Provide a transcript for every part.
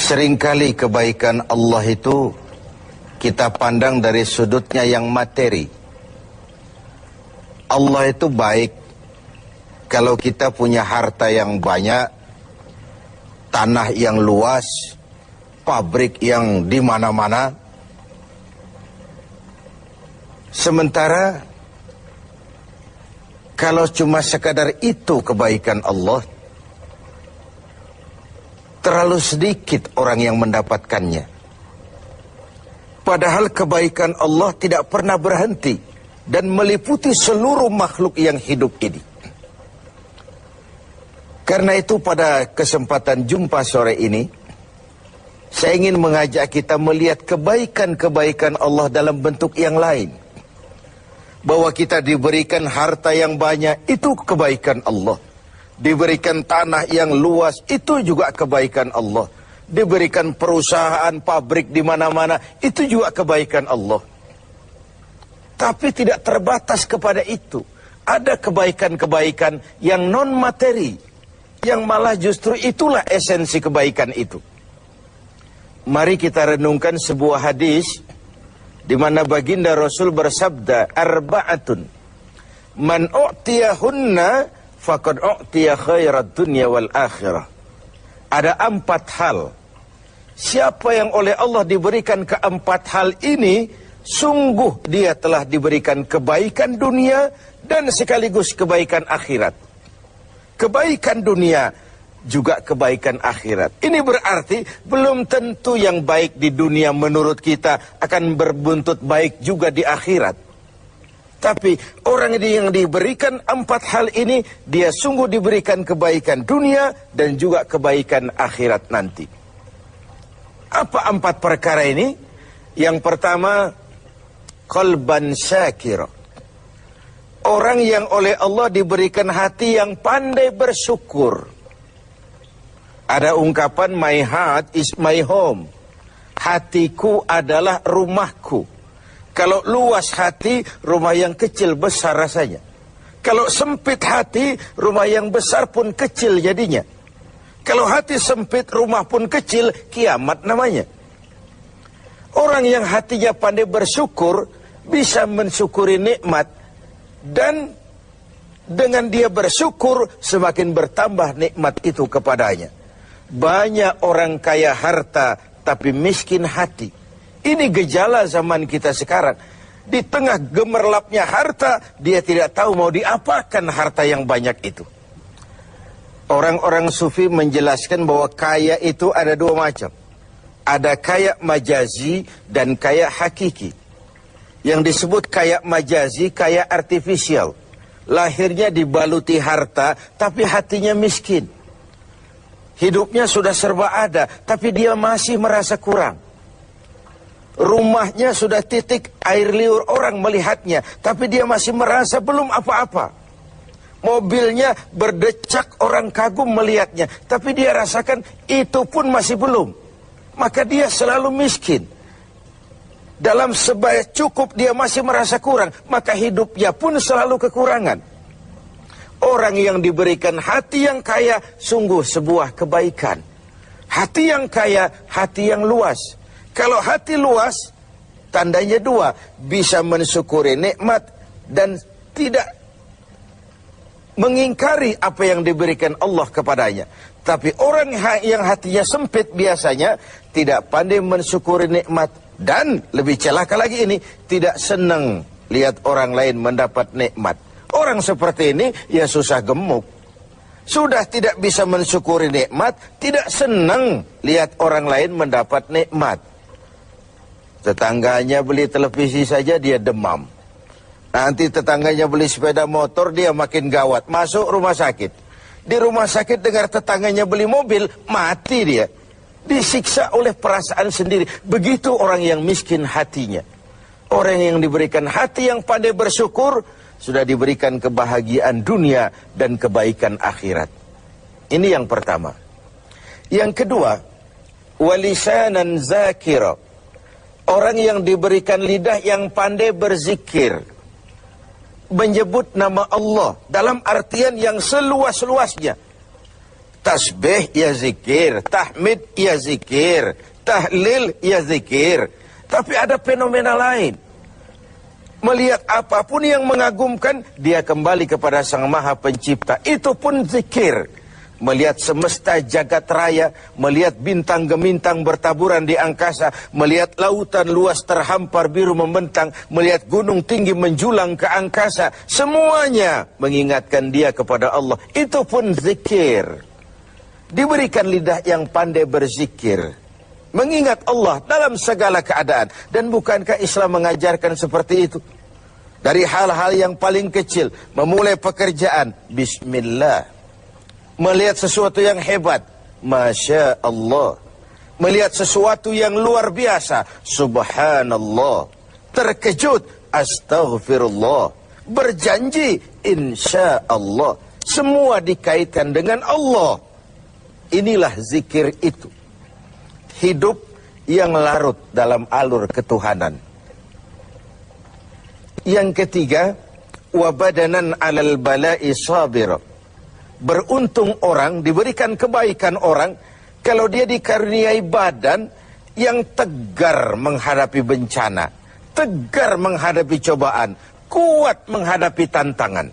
Seringkali kebaikan Allah itu kita pandang dari sudutnya yang materi. Allah itu baik kalau kita punya harta yang banyak, tanah yang luas, pabrik yang di mana-mana. Sementara kalau cuma sekadar itu kebaikan Allah, terlalu sedikit orang yang mendapatkannya. Padahal kebaikan Allah tidak pernah berhenti dan meliputi seluruh makhluk yang hidup ini. Karena itu pada kesempatan jumpa sore ini, saya ingin mengajak kita melihat kebaikan-kebaikan Allah dalam bentuk yang lain. Bahwa kita diberikan harta yang banyak, itu kebaikan Allah. Diberikan tanah yang luas, itu juga kebaikan Allah. Diberikan perusahaan, pabrik di mana-mana, itu juga kebaikan Allah. Tapi tidak terbatas kepada itu. Ada kebaikan-kebaikan yang non-materi, yang malah justru itulah esensi kebaikan itu. Mari kita renungkan sebuah hadis di mana baginda Rasul bersabda, arba'atun man u'tiyahunna faqad u'tiya khairat dunya wal akhirah. Ada 4 hal. Siapa yang oleh Allah diberikan ke-4 hal ini, sungguh dia telah diberikan kebaikan dunia dan sekaligus kebaikan akhirat. Kebaikan dunia juga kebaikan akhirat. Ini berarti belum tentu yang baik di dunia menurut kita akan berbuntut baik juga di akhirat. Tapi orang yang diberikan 4 hal ini, dia sungguh diberikan kebaikan dunia dan juga kebaikan akhirat nanti. Apa 4 perkara ini? Yang pertama, qalban syakir. Orang yang oleh Allah diberikan hati yang pandai bersyukur. Ada ungkapan, my heart is my home. Hatiku adalah rumahku. Kalau luas hati, rumah yang kecil besar rasanya. Kalau sempit hati, rumah yang besar pun kecil jadinya. Kalau hati sempit, rumah pun kecil, kiamat namanya. Orang yang hatinya pandai bersyukur, bisa mensyukuri nikmat. Dan dengan dia bersyukur, semakin bertambah nikmat itu kepadanya. Banyak orang kaya harta, tapi miskin hati. Ini gejala zaman kita sekarang. Di tengah gemerlapnya harta, dia tidak tahu mau diapakan harta yang banyak itu. Orang-orang sufi menjelaskan bahwa kaya itu ada 2 macam. Ada kaya majazi dan kaya hakiki. Yang disebut kaya majazi, kaya artifisial. Lahirnya dibaluti harta, tapi hatinya miskin. Hidupnya sudah serba ada, tapi dia masih merasa kurang. Rumahnya sudah titik air liur orang melihatnya, tapi dia masih merasa belum apa-apa. Mobilnya berdecak orang kagum melihatnya, tapi dia rasakan itu pun masih belum. Maka dia selalu miskin. Dalam sebaya cukup dia masih merasa kurang, maka hidupnya pun selalu kekurangan. Orang yang diberikan hati yang kaya sungguh sebuah kebaikan. Hati yang kaya, hati yang luas. Kalau hati luas, tandanya 2, bisa mensyukuri nikmat dan tidak mengingkari apa yang diberikan Allah kepadanya. Tapi orang yang hatinya sempit biasanya tidak pandai mensyukuri nikmat. Dan lebih celaka lagi ini, tidak senang lihat orang lain mendapat nikmat. Orang seperti ini ya susah gemuk. Sudah tidak bisa mensyukuri nikmat, tidak senang lihat orang lain mendapat nikmat. Tetangganya beli televisi saja dia demam. Nanti tetangganya beli sepeda motor, dia makin gawat. Masuk rumah sakit. Di rumah sakit dengar tetangganya beli mobil, mati dia. Disiksa oleh perasaan sendiri. Begitu orang yang miskin hatinya. Orang yang diberikan hati yang pandai bersyukur, sudah diberikan kebahagiaan dunia dan kebaikan akhirat. Ini yang pertama. Yang kedua, walisanan zakira. Orang yang diberikan lidah yang pandai berzikir, menyebut nama Allah dalam artian yang seluas-luasnya. Tasbih ya zikir, tahmid ya zikir, tahlil ya zikir. Tapi ada fenomena lain. Melihat apapun yang mengagumkan, dia kembali kepada Sang Maha Pencipta. Itu pun zikir. Melihat semesta jagat raya, melihat bintang gemintang bertaburan di angkasa, melihat lautan luas terhampar biru membentang, melihat gunung tinggi menjulang ke angkasa, semuanya mengingatkan dia kepada Allah. Itu pun zikir. Diberikan lidah yang pandai berzikir, mengingat Allah dalam segala keadaan. Dan bukankah Islam mengajarkan seperti itu? Dari hal-hal yang paling kecil, memulai pekerjaan, bismillah. Melihat sesuatu yang hebat, Masya Allah. Melihat sesuatu yang luar biasa, Subhanallah. Terkejut, Astaghfirullah. Berjanji, Insya Allah. Semua dikaitkan dengan Allah. Inilah zikir itu. Hidup yang larut dalam alur ketuhanan. Yang ketiga, wabadanan alal bala'i sabir. Beruntung orang, diberikan kebaikan orang, kalau dia dikaruniai badan yang tegar menghadapi bencana, tegar menghadapi cobaan, kuat menghadapi tantangan.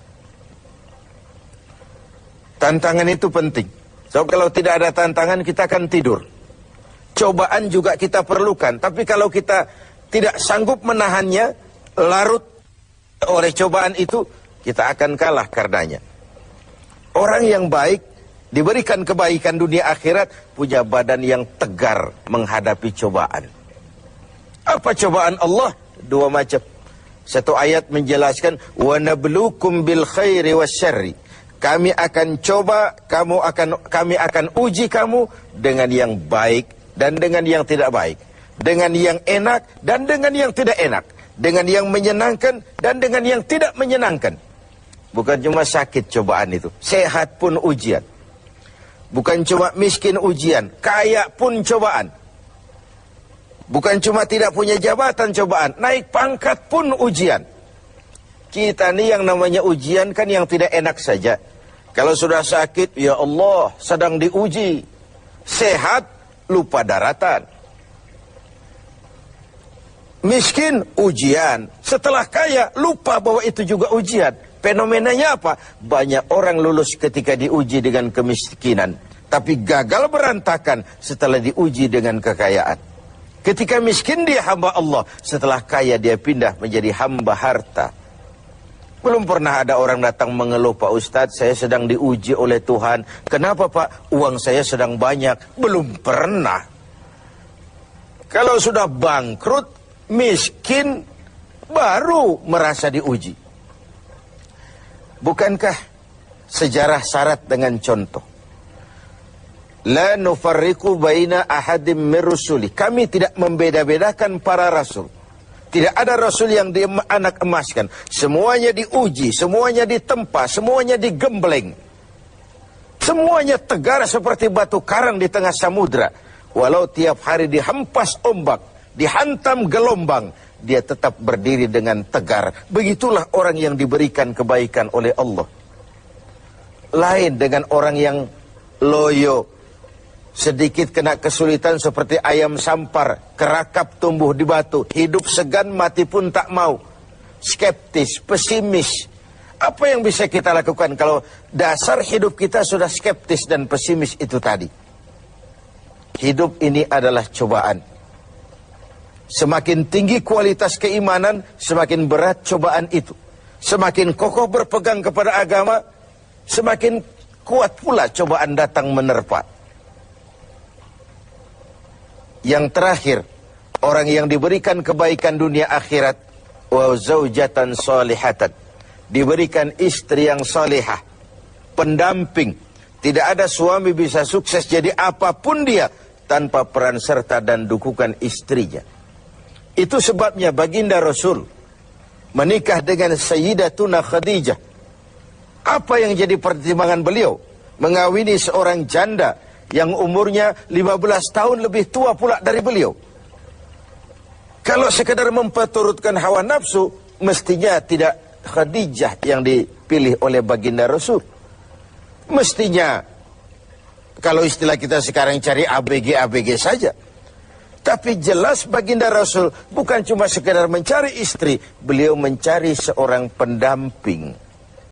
Tantangan itu penting. So, kalau tidak ada tantangan, kita akan tidur. Cobaan juga kita perlukan. Tapi kalau kita tidak sanggup menahannya, larut oleh cobaan itu, kita akan kalah karenanya. Orang yang baik, diberikan kebaikan dunia akhirat, punya badan yang tegar menghadapi cobaan. Apa cobaan Allah? Dua macam. Satu ayat menjelaskan, وَنَبْلُوكُمْ بِالْخَيْرِ وَالشَّرِّ. Kami akan coba, kami akan uji kamu dengan yang baik dan dengan yang tidak baik. Dengan yang enak dan dengan yang tidak enak. Dengan yang menyenangkan dan dengan yang tidak menyenangkan. Bukan cuma sakit cobaan itu, sehat pun ujian. Bukan cuma miskin ujian, kaya pun cobaan. Bukan cuma tidak punya jabatan cobaan, naik pangkat pun ujian. Kita nih yang namanya ujian kan yang tidak enak saja. Kalau sudah sakit, ya Allah, sedang diuji. Sehat, lupa daratan. Miskin, ujian. Setelah kaya, lupa bahwa itu juga ujian. Fenomenanya apa? Banyak orang lulus ketika diuji dengan kemiskinan, tapi gagal berantakan setelah diuji dengan kekayaan. Ketika miskin dia hamba Allah, setelah kaya dia pindah menjadi hamba harta. Belum pernah ada orang datang mengeluh, Pak Ustadz, saya sedang diuji oleh Tuhan. Kenapa Pak? Uang saya sedang banyak. Belum pernah. Kalau sudah bangkrut, miskin, baru merasa diuji. Bukankah sejarah syarat dengan contoh? La nufarriqu baina ahadim min rusuli. Kami tidak membeda-bedakan para rasul. Tidak ada rasul yang dianak emaskan. Semuanya diuji, semuanya ditempa, semuanya digembleng. Semuanya tegar seperti batu karang di tengah samudra. Walau tiap hari dihempas ombak, dihantam gelombang, dia tetap berdiri dengan tegar. Begitulah orang yang diberikan kebaikan oleh Allah. Lain dengan orang yang loyo, sedikit kena kesulitan seperti ayam sampar, kerakap tumbuh di batu, hidup segan mati pun tak mau. Skeptis, pesimis. Apa yang bisa kita lakukan kalau dasar hidup kita sudah skeptis dan pesimis itu tadi? Hidup ini adalah cobaan. Semakin tinggi kualitas keimanan, semakin berat cobaan itu. Semakin kokoh berpegang kepada agama, semakin kuat pula cobaan datang menerpa. Yang terakhir, orang yang diberikan kebaikan dunia akhirat, wa zaujatan salihatan, diberikan istri yang salihah, pendamping. Tidak ada suami bisa sukses jadi apapun dia tanpa peran serta dan dukungan istrinya. Itu sebabnya baginda Rasul menikah dengan Sayyidatuna Khadijah. Apa yang jadi pertimbangan beliau? Mengawini seorang janda yang umurnya 15 tahun lebih tua pula dari beliau. Kalau sekedar memperturutkan hawa nafsu, mestinya tidak Khadijah yang dipilih oleh baginda Rasul. Mestinya kalau istilah kita sekarang cari ABG saja. Tapi jelas baginda Rasul bukan cuma sekedar mencari istri, beliau mencari seorang pendamping.